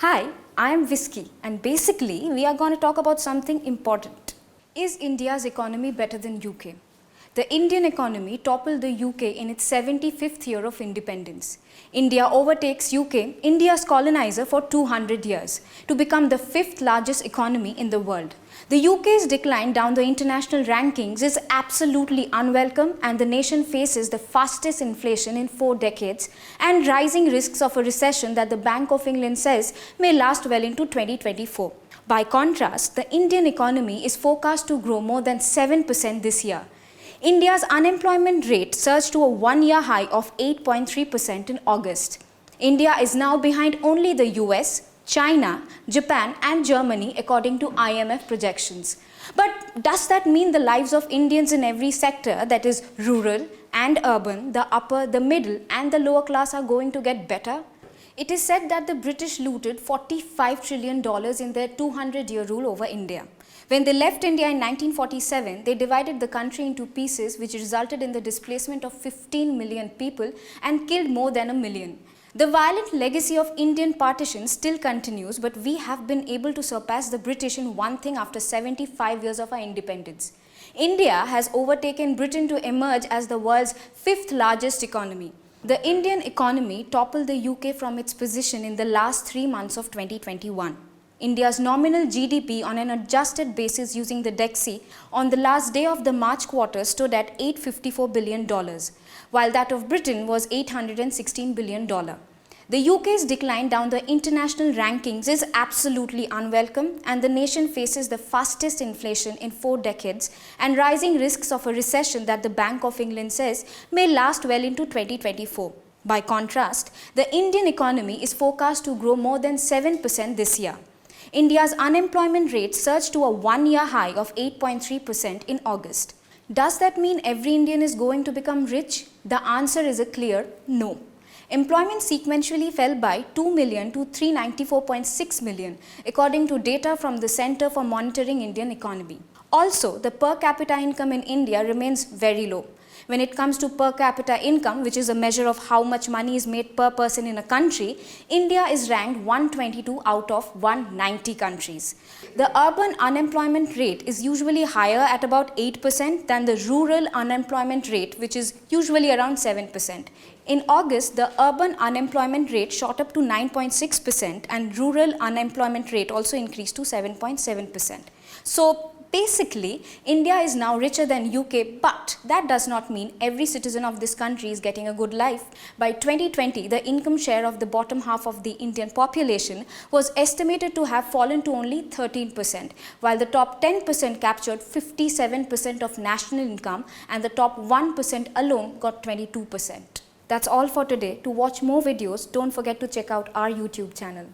Hi, I am Whiskey and basically we are going to talk about something important. Is India's economy better than UK? The Indian economy toppled the UK in its 75th year of independence. India overtakes UK, India's colonizer, for 200 years to become the fifth largest economy in the world. The UK's decline down the international rankings is absolutely unwelcome, and the nation faces the fastest inflation in 4 decades and rising risks of a recession that the Bank of England says may last well into 2024. By contrast, the Indian economy is forecast to grow more than 7% this year. India's unemployment rate surged to a one-year high of 8.3% in August. India is now behind only the US, China, Japan and Germany according to IMF projections. But does that mean the lives of Indians in every sector, that is rural and urban, the upper, the middle and the lower class, are going to get better? It is said that the British looted $45 trillion in their 200-year rule over India. When they left India in 1947, they divided the country into pieces, which resulted in the displacement of 15 million people and killed more than 1 million. The violent legacy of Indian partition still continues, but we have been able to surpass the British in one thing after 75 years of our independence. India has overtaken Britain to emerge as the world's fifth largest economy. The Indian economy toppled the UK from its position in the last 3 months of 2021. India's nominal GDP on an adjusted basis using the DXY on the last day of the March quarter stood at $854 billion, while that of Britain was $816 billion. The UK's decline down the international rankings is absolutely unwelcome, and the nation faces the fastest inflation in 4 decades and rising risks of a recession that the Bank of England says may last well into 2024. By contrast, the Indian economy is forecast to grow more than 7% this year. India's unemployment rate surged to a one-year high of 8.3% in August. Does that mean every Indian is going to become rich? The answer is a clear no. Employment sequentially fell by 2 million to 394.6 million, according to data from the Center for Monitoring Indian Economy. Also, the per capita income in India remains very low. When it comes to per capita income, which is a measure of how much money is made per person in a country, India is ranked 122 out of 190 countries. The urban unemployment rate is usually higher at about 8% than the rural unemployment rate, which is usually around 7%. In August, the urban unemployment rate shot up to 9.6% and rural unemployment rate also increased to 7.7%. So basically, India is now richer than UK, but that does not mean every citizen of this country is getting a good life. By 2020, the income share of the bottom half of the Indian population was estimated to have fallen to only 13%, while the top 10% captured 57% of national income and the top 1% alone got 22%. That's all for today. To watch more videos, don't forget to check out our YouTube channel.